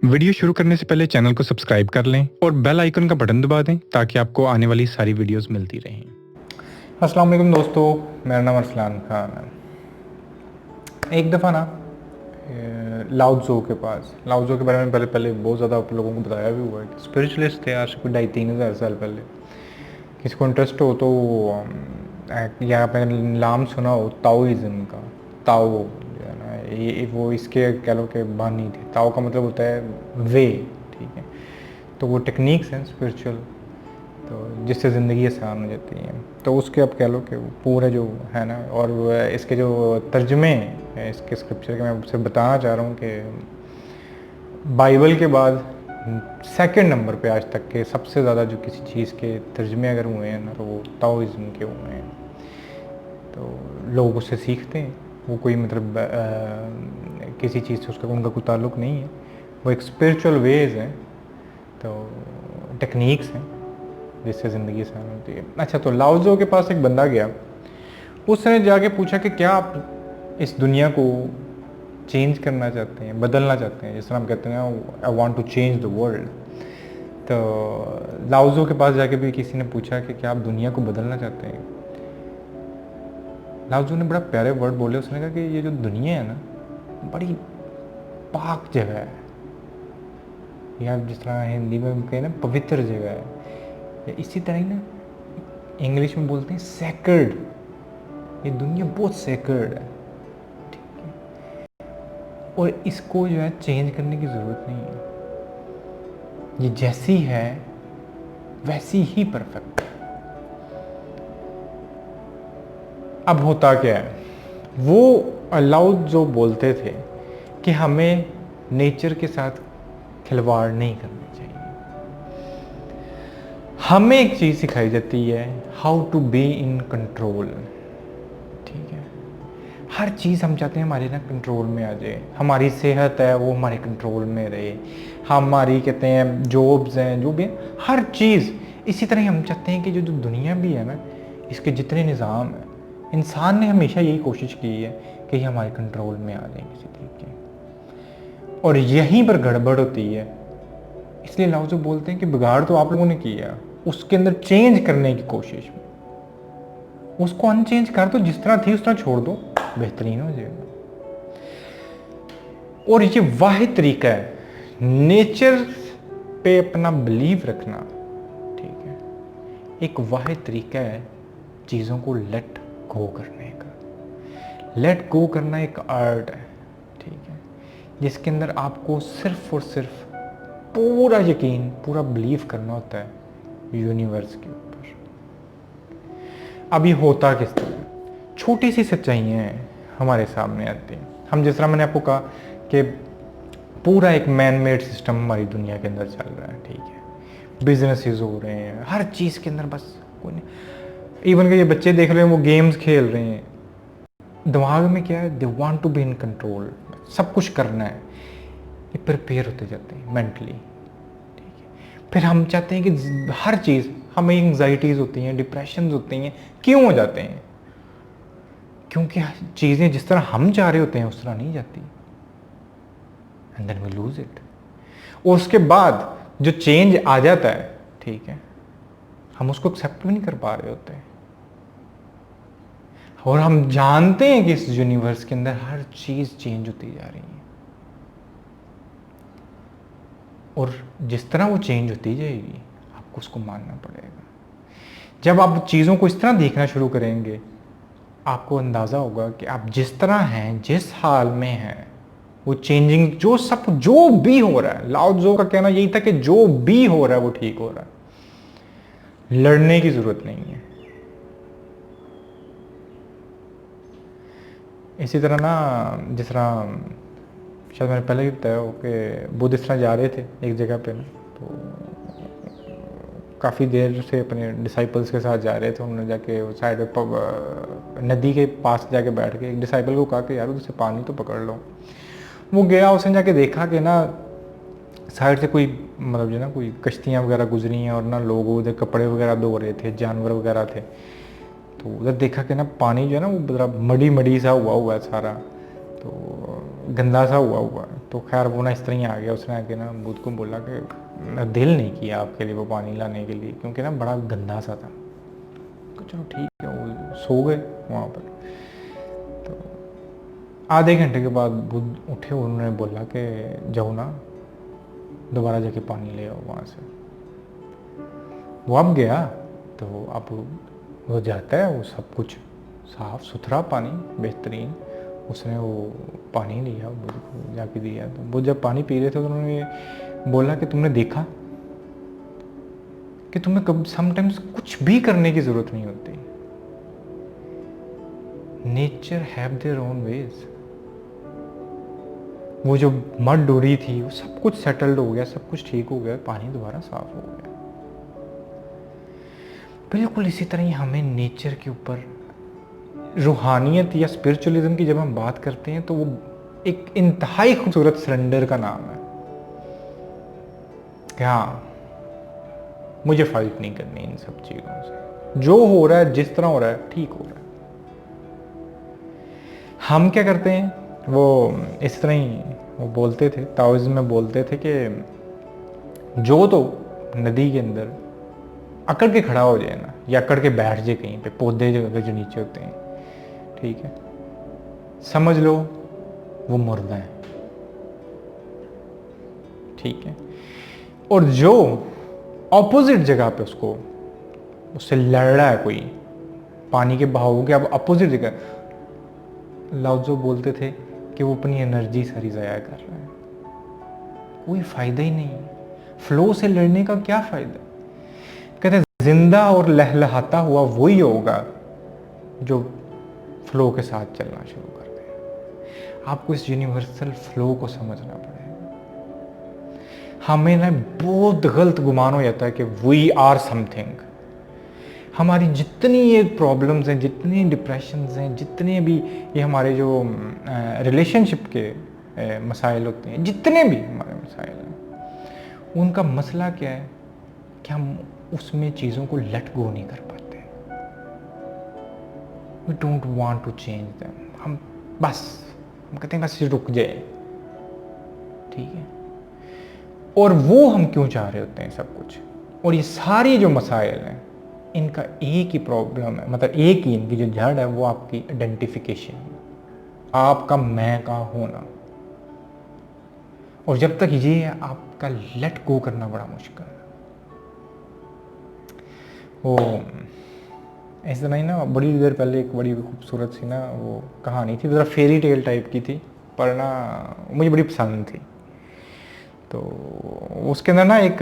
Video शुरू करने से पहले चैनल को सब्सक्राइब कर लें और बेल आइकन का बटन दबा दें ताकि आपको आने वाली सारी वीडियोस मिलती रहें। अस्सलाम वालेकुम दोस्तों, मेरा नाम अरसलान खान है। एक दफ़ा ना लाओ त्सो के पास, लाओ त्सो के बारे में पहले बहुत ज़्यादा आप लोगों को बताया भी हुआ है। स्पिरिचुअलिस्ट थे आज से कोई 2,500 साल पहले। किसी को इंटरेस्ट हो तो या आपने नाम सुना हो ताओइज़्म का। ताओ जो है ना, ये वो इसके कह लो कि बानी थे। ताओ का मतलब होता है वे, ठीक है। तो वो टेक्निक्स हैं स्पिरिचुअल, तो जिससे ज़िंदगी आसान हो जाती है। तो उसके आप कह लो कि पूरे जो है ना, और इसके जो तर्जमे हैं इसके स्क्रिप्चर के, मैं आपसे बताना चाह रहा हूँ कि बाइबल के बाद सेकंड नंबर पे आज तक के सबसे ज़्यादा जो किसी चीज़ के तर्जमे अगर हुए हैं ना, तो वो ताओइज़्म के हुए हैं। तो लोग उससे सीखते हैं। वो कोई मतलब किसी चीज़ से उसका उनका कोई ताल्लुक़ नहीं है। वो एक स्पिरिचुअल वेज हैं, तो टेक्निक्स हैं जिससे ज़िंदगी आसान होती है। अच्छा, तो लाओ त्सो के पास एक बंदा गया, उसने जाके पूछा कि क्या आप इस दुनिया को चेंज करना चाहते हैं, बदलना चाहते हैं, जिस तरह हम कहते हैं ना, I want to change the world. तो लाओ त्सो के पास जाके भी किसी ने पूछा कि क्या आप दुनिया को बदलना चाहते हैं। लाओ त्सो ने बड़ा प्यारे वर्ड बोले। उसने कहा कि ये जो दुनिया है ना, बड़ी पाक जगह है, या जिस तरह हिंदी में कहें ना, पवित्र जगह है, या इसी तरह ही ना इंग्लिश में बोलते हैं सैक्रेड। ये दुनिया बहुत सैक्रेड है, ठीक है। और इसको जो है चेंज करने की ज़रूरत नहीं है। ये जैसी है वैसी ही परफेक्ट है। अब होता क्या है, वो लाओ त्सो बोलते थे कि हमें नेचर के साथ खिलवाड़ नहीं करना चाहिए। हमें एक चीज़ सिखाई जाती है, how to be in control, ठीक है। हर चीज़ हम चाहते हैं हमारे ना कंट्रोल में आ जाए। हमारी सेहत है वो हमारे कंट्रोल में रहे, हमारी कहते हैं जॉब्स हैं, जो भी है, हर चीज़। इसी तरह हम चाहते हैं कि जो दुनिया भी है ना, इसके जितने निज़ाम हैं, इंसान ने हमेशा यही कोशिश की है कि ये हमारे कंट्रोल में आ जाए किसी तरीके। और यहीं पर गड़बड़ होती है। इसलिए लाओ त्सो बोलते हैं कि बिगाड़ तो आप लोगों ने किया, उसके अंदर चेंज करने की कोशिश में उसको अनचेंज कर दो, जिस तरह थी उस तरह छोड़ दो, बेहतरीन हो जाएगा। और ये वाहिद तरीका है नेचर पे अपना बिलीव रखना, ठीक है। एक वाहिद तरीका है चीज़ों को लेट गो करने का। लेट गो करना एक आर्ट है, ठीक है, जिसके अंदर आपको सिर्फ और सिर्फ पूरा यकीन, पूरा बिलीव करना होता है यूनिवर्स के ऊपर। अभी होता किस तरह, छोटी सी सच्चाइयाँ हमारे सामने आती हैं। हम जिस तरह मैंने आपको कहा कि पूरा एक मैन मेड सिस्टम हमारी दुनिया के अंदर चल रहा है, ठीक है। बिजनेसेस हो रहे हैं हर चीज़ के अंदर, बस कोई नहीं। इवन के ये बच्चे देख रहे हैं, वो गेम्स खेल रहे हैं, दिमाग में क्या है, they want to be in control, सब कुछ करना है। ये प्रिपेयर होते जाते हैं मेंटली, ठीक है। फिर हम चाहते हैं कि हर चीज़, हमें एंग्जाइटीज़ होती हैं, डिप्रेशन होती हैं। क्यों हो जाते हैं? क्योंकि चीज़ें जिस तरह हम चाह रहे होते हैं उस तरह नहीं जाती, and then we lose it. और उसके बाद जो चेंज आ जाता है, ठीक है, हम उसको एक्सेप्ट भी नहीं कर पा रहे होते हैं। और हम जानते हैं कि इस यूनिवर्स के अंदर हर चीज़ चेंज होती जा रही है, और जिस तरह वो चेंज होती जाएगी आपको उसको मानना पड़ेगा। जब आप चीज़ों को इस तरह देखना शुरू करेंगे, आपको अंदाज़ा होगा कि आप जिस तरह हैं, जिस हाल में हैं, वो चेंजिंग, जो भी हो रहा है, लाओ त्सो का कहना यही था कि जो भी हो रहा है वो ठीक हो रहा है, लड़ने की ज़रूरत नहीं है। इसी तरह ना, जिस तरह शायद मैंने पहले भी बताया हो कि बुद्ध इस तरह जा रहे थे एक जगह पे ना, तो काफ़ी देर से अपने डिसाइपल्स के साथ जा रहे थे। उन्होंने जाके वो साइड पे नदी के पास जाके बैठ के एक डिसाइपल को कहा कि यार उधर से पानी तो पकड़ लो। वो गया, उसने जाके देखा कि ना साइड से कोई मतलब जो ना कोई कश्तियाँ वगैरह गुजरी हैं, और ना लोग उधर कपड़े वगैरह धो रहे थे, जानवर वगैरह थे। तो उधर देखा कि ना पानी जो है ना वो ज़रा मडी सा हुआ है सारा। तो गंदा सा हुआ। तो खैर वो ना इस तरह ही आ गया, उसने आके ना बुद्ध को बोला कि मैं दिल नहीं किया आपके लिए वो पानी लाने के लिए, क्योंकि ना बड़ा गंदा सा था। तो चलो ठीक है, वो सो गए वहाँ पर। तो आधे घंटे के बाद बुद्ध उठे, उन्होंने बोला कि जाओ ना दोबारा जाके पानी ले आओ वहाँ से। वो अब गया, तो अब वो जाता है, वो सब कुछ साफ़ सुथरा पानी बेहतरीन, उसने वो पानी लिया, बुद्ध को जाके दिया। तो वो जब पानी पी रहे थे तो उन्होंने बोला कि तुमने देखा कि तुम्हें कब समटाइम्स कुछ भी करने की ज़रूरत नहीं होती। Nature have their own ways. वो जो मड हो रही थी वो सब कुछ सेटल्ड हो गया, सब कुछ ठीक हो गया, पानी दोबारा साफ हो गया। बिल्कुल इसी तरह ही हमें नेचर के ऊपर रूहानियत या स्पिरिचुअलिज्म की जब हम बात करते हैं तो वो एक इंतहाई खूबसूरत सरेंडर का नाम है कि हाँ, मुझे फाइट नहीं करनी इन सब चीज़ों से, जो हो रहा है जिस तरह हो रहा है ठीक हो रहा है। हम क्या करते हैं, वो इस तरह ही वो बोलते थे, ताओइज्म में बोलते थे कि जो तो नदी के अंदर अकड़ के खड़ा हो जाए ना, या अकड़ के बैठ जाए कहीं पे, पौधे जो नीचे होते हैं, ठीक है, समझ लो वो मुर्दा है, ठीक है। और जो ऑपोजिट जगह पे उससे लड़ रहा है कोई, पानी के बहाव के अब अपोजिट जगह, लाओत्ज़ो बोलते थे कि वो अपनी एनर्जी सारी ज़ाया कर रहा है, कोई फायदा ही नहीं। फ्लो से लड़ने का क्या फायदा? कहते जिंदा और लहलहाता हुआ वही होगा जो फ्लो के साथ चलना शुरू कर दे। आपको इस यूनिवर्सल फ्लो को समझना पड़ेगा। हमें ना बहुत गलत गुमान हो जाता है कि वी आर समथिंग। हमारी जितनी ये प्रॉब्लम्स हैं, जितनी डिप्रेशंस हैं, जितने भी ये हमारे जो रिलेशनशिप के मसाइल होते हैं, जितने भी हमारे मसाइल हैं, उनका मसला क्या है कि हम उसमें चीज़ों को लेट गो नहीं कर पाते। We don't want to change them. हम कहते हैं बस रुक जाए, ठीक है। और वो हम क्यों चाह रहे होते हैं सब कुछ? और ये सारी जो मसाइल हैं, इनका एक ही प्रॉब्लम है, मतलब एक ही इनकी जो जड़ है वो आपकी आइडेंटिफिकेशन, आपका मैं का होना। और जब तक ये है, आपका लेट गो करना बड़ा मुश्किल है। वो ऐसा नहीं ना, बड़ी देर पहले एक बड़ी खूबसूरत सी ना वो कहानी थी, ज़रा फेरी टेल टाइप की थी, पर ना मुझे बड़ी पसंद थी। तो उसके अंदर ना एक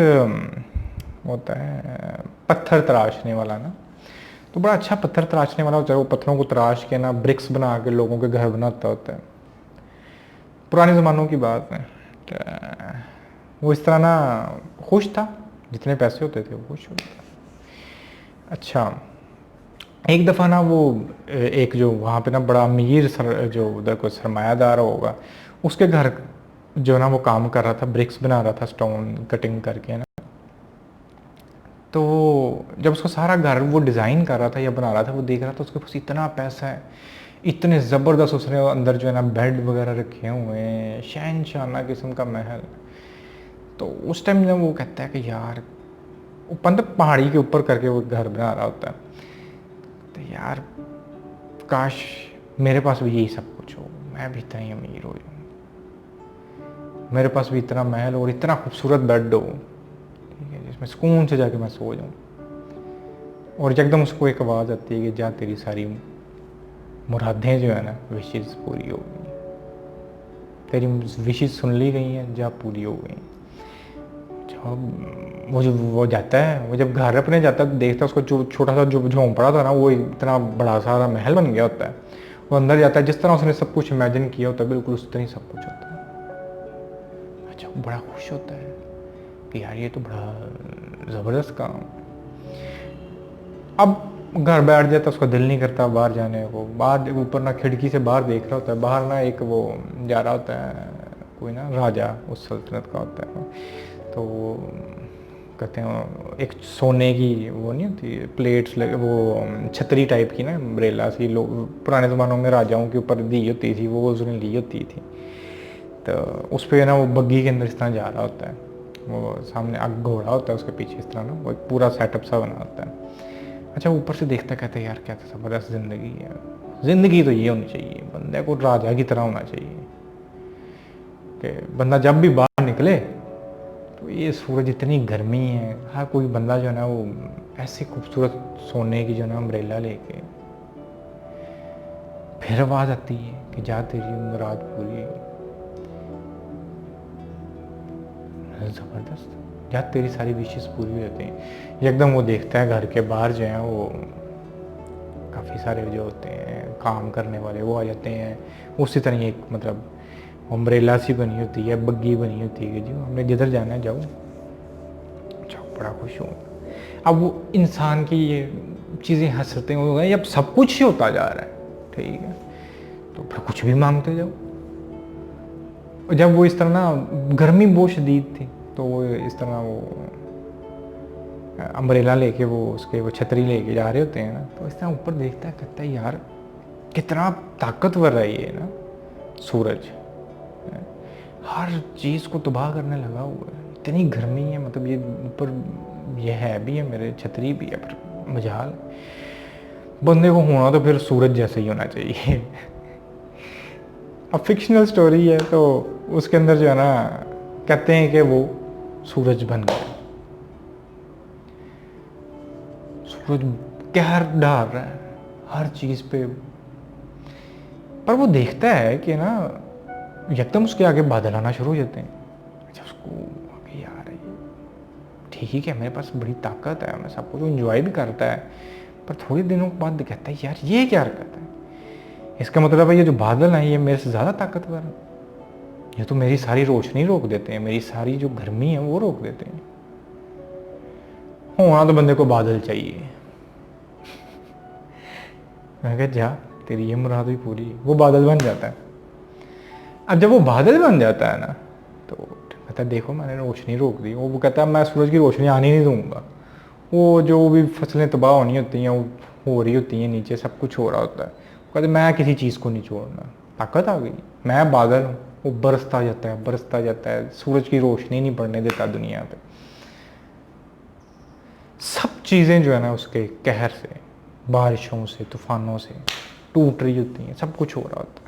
होता है पत्थर तराशने वाला ना, तो बड़ा अच्छा पत्थर तराशने वाला होता है। वो पत्थरों को तराश के ना ब्रिक्स बना के लोगों के घर बनाता होता है। पुराने ज़मानों की बात है। वो इस तरह ना खुश था, जितने पैसे होते थे वो खुश होता था। अच्छा, एक दफ़ा ना वो एक जो वहाँ पे ना बड़ा अमीर जो उधर कोई सरमायादार होगा, उसके घर जो ना वो काम कर रहा था, ब्रिक्स बना रहा था स्टोन कटिंग करके ना। तो जब उसका सारा घर वो डिज़ाइन कर रहा था या बना रहा था, वो देख रहा था उसके पास इतना पैसा है, इतने ज़बरदस्त उसने अंदर जो है ना बेड वगैरह रखे हुए हैं, शहनशाना किस्म का महल। तो उस टाइम जब वो कहता है कि यार, वो पहाड़ी के ऊपर करके वो घर बना रहा होता है, तो यार काश मेरे पास भी यही सब कुछ हो, मैं भी इतना ही अमीर हो जाऊँ, मेरे पास भी इतना महल और इतना खूबसूरत बेड हो, ठीक है, जिसमें सुकून से जाके मैं सो जाऊँ। और एकदम उसको एक आवाज़ आती है कि जा तेरी सारी मुरादें जो है ना, विशेज़ पूरी हो गई, तेरी विशेज़ सुन ली गई हैं, जा पूरी हो गई। वो जाता है, वो जब घर अपने जाता है तो देखता है उसको जो छोटा सा जो झोंपड़ा था ना, वो इतना बड़ा सारा महल बन गया होता है। वो अंदर जाता है, जिस तरह उसने सब कुछ इमेजिन किया होता है बिल्कुल उस तरह ही सब कुछ होता है। अच्छा, वो बड़ा खुश होता है कि यार ये तो बड़ा ज़बरदस्त काम। अब घर बैठ जाता है, उसका दिल नहीं करता बाहर जाने को। बाहर ऊपर ना खिड़की से बाहर देख रहा होता है, बाहर ना एक वो जा रहा होता है, कोई ना राजा उस सल्तनत का होता है, तो कहते हैं एक सोने की वो नहीं होती प्लेट्स लगे, वो छतरी टाइप की ना, अम्ब्रेला सी, लोग पुराने ज़मानों में राजाओं के ऊपर दी होती थी, वो उसने ली होती थी। तो उस पर ना वो बग्गी के अंदर इस तरह जा रहा होता है, वो सामने आग घोड़ा होता है उसके पीछे इस तरह ना, वो एक पूरा सेटअप सा बना होता है। अच्छा, ऊपर से देखता कहते हैं यार क्या ज़बरदस्त ज़िंदगी है, ज़िंदगी तो ये होनी चाहिए, बंदे को राजा की तरह होना चाहिए कि बंदा जब भी बाहर निकले तो ये सूरज इतनी गर्मी है, हर कोई बंदा जो है ना वो ऐसी खूबसूरत सोने की जो है ना अम्ब्रेला लेके, फिर आवाज़ आती है कि जा तेरी मुराद पूरी, ज़बरदस्त, जा तेरी सारी विशेष पूरी हो जाती हैं। एकदम वो देखता है घर के बाहर जो है वो काफ़ी सारे जो होते हैं काम करने वाले वो आ जाते हैं, उसी तरह एक मतलब अम्ब्रेला सी बनी होती है, बग्गी बनी होती है, जो हमने जिधर जाना है जाओ, अच्छा बड़ा खुश हूँ। अब वो इंसान की ये चीज़ें हंसते हो गए, अब सब कुछ ही होता जा रहा है, ठीक है, तो फिर कुछ भी मांगते जाओ। जब वो इस तरह ना गर्मी बहुत शदीद थी, तो वो इस तरह वो अम्ब्रेला लेके वो उसके वो छतरी लेके जा रहे होते हैं ना, तो इस तरह ऊपर देखता है, कहता है यार कितना ताकतवर है ये ना सूरज, हर चीज़ को तबाह करने लगा हुआ है, इतनी गर्मी है, मतलब ये ऊपर ये है भी है, मेरे छतरी भी है, पर मजाल बंदे को होना तो फिर सूरज जैसे ही होना चाहिए। अब फिक्शनल स्टोरी है तो उसके अंदर जो है ना कहते हैं कि वो सूरज बन गया, सूरज कहर डाल रहा है हर चीज़ पे, पर वो देखता है कि ना एकदम उसके आगे बादल आना शुरू हो जाते हैं। अच्छा, उसको आगे यार ठीक है मेरे पास बड़ी ताकत है, मैं सब कुछ इंजॉय भी करता है, पर थोड़े दिनों के बाद कहता है यार ये क्या हरकत है, इसका मतलब है ये जो बादल हैं ये मेरे से ज़्यादा ताकतवर है, ये तो मेरी सारी रोशनी रोक देते हैं, मेरी सारी जो गर्मी है वो रोक देते हैं। होना तो बंदे को बादल चाहिए। मैं कहा जा तेरी ये मुराद भी पूरी, वो बादल बन जाता है। अब जब वो बादल बन जाता है ना तो कहता है देखो मैंने रोशनी रोक दी, वो कहता है मैं सूरज की रोशनी आने नहीं दूंगा, वो जो भी फसलें तबाह होनी होती हैं वो हो रही होती हैं, नीचे सब कुछ हो रहा होता है, वो कहते मैं किसी चीज़ को नहीं छोड़ना, ताकत आ गई, मैं बादल हूँ, वो बरसता जाता है बरसता जाता है, सूरज की रोशनी नहीं पड़ने देता दुनिया पे। सब चीज़ें जो है ना उसके कहर से, बारिशों से, तूफानों से टूट रही होती हैं, सब कुछ हो रहा होता है।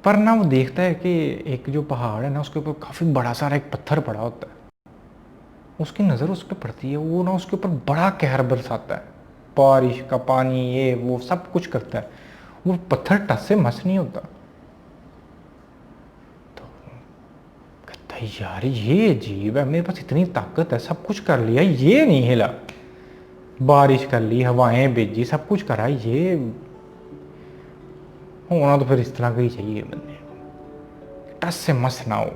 पर ना वो देखता है कि एक जो पहाड़ है ना उसके ऊपर काफ़ी बड़ा सारा एक पत्थर पड़ा होता है, उसकी नज़र उस पर पड़ती है, वो ना उसके ऊपर बड़ा कहर बरसाता है, बारिश का पानी ये वो सब कुछ करता है, वो पत्थर टस से मस नहीं होता। तो कहता है यार ये अजीब है, मेरे पास इतनी ताकत है, सब कुछ कर लिया, ये नहीं हिला, बारिश कर ली, हवाएं भेजी, सब कुछ करा, ये होना तो फिर इस तरह का ही चाहिए बंदे को, टस से मस ना हो,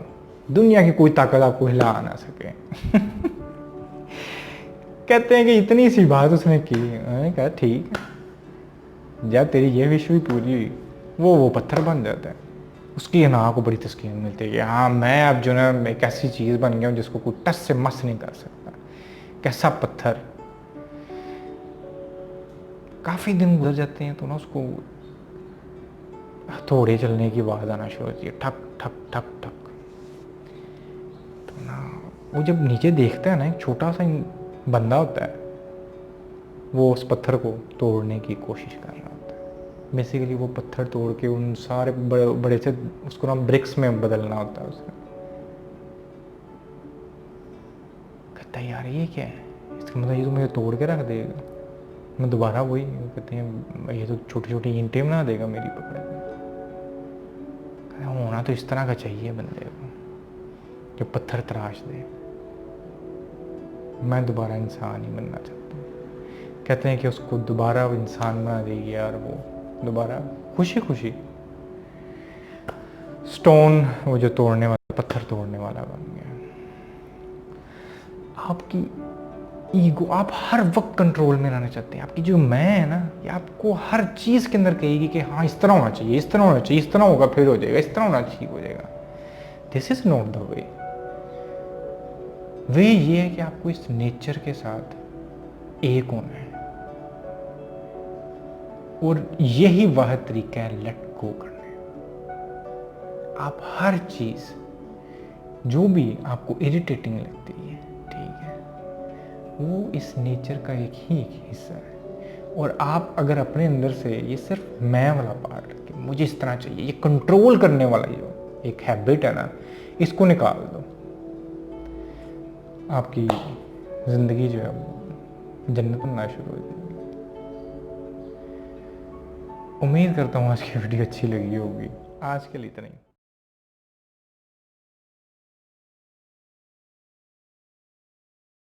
दुनिया की कोई ताकत आपको हिला ना सके। कहते हैं कि इतनी सी बात उसने की, मैंने कहा ठीक है, जब तेरी ये विश भी पूरी हुई, वो पत्थर बन जाता है, उसकी ना को बड़ी तस्कीन मिलती है कि हाँ मैं अब जो ना एक ऐसी चीज़ बन गया हूँ जिसको कोई टस से मस नहीं कर सकता। कैसा पत्थर। काफ़ी दिन गुजर जाते हैं तो ना उसको हथौड़े चलने की आवाज़ आना शुरू होती है, ठक ठक ठक ठक। तो ना वो जब नीचे देखता है ना, एक छोटा सा बंदा होता है, वो उस पत्थर को तोड़ने की कोशिश कर रहा होता है। बेसिकली वो पत्थर तोड़ के उन सारे बड़े बड़े से उसको ना ब्रिक्स में बदलना होता है उसे। कहता है यार ये क्या है, इसका मतलब ये तो मुझे तोड़ के रख देगा, मैं दोबारा वही, कहते हैं ये तो छोटी छोटी ईंटें बना देगा मेरी पकड़ के। होना तो इस तरह का चाहिए बंदे को जो पत्थर तराश दे। मैं दोबारा इंसान ही बनना चाहता हूँ। कहते हैं कि उसको दोबारा इंसान बना देगी यार, वो दोबारा खुशी खुशी स्टोन, वो जो तोड़ने वाला, पत्थर तोड़ने वाला बन गया। आपकी ईगो, आप हर वक्त कंट्रोल में रहना चाहते हैं, आपकी जो मैं है ना, ये आपको हर चीज़ के अंदर कहेगी कि हाँ इस तरह होना चाहिए, इस तरह होना चाहिए, इस तरह होगा फिर हो जाएगा, इस तरह होना ठीक हो जाएगा। This is not the way. Way ये है कि आपको इस नेचर के साथ एक होना है, और यही वह तरीका है लेट गो करने का। आप हर चीज जो भी आपको इरिटेटिंग लगती है, ठीक है, वो इस नेचर का एक हिस्सा है। और आप अगर अपने अंदर से ये सिर्फ मैं वाला पार्ट कि मुझे इस तरह चाहिए, ये कंट्रोल करने वाला जो एक हैबिट है ना, इसको निकाल दो, आपकी जिंदगी जो है वो जन्नत बनना शुरू हो जाएगी। उम्मीद करता हूँ आज की वीडियो अच्छी लगी होगी। आज के लिए इतना ही।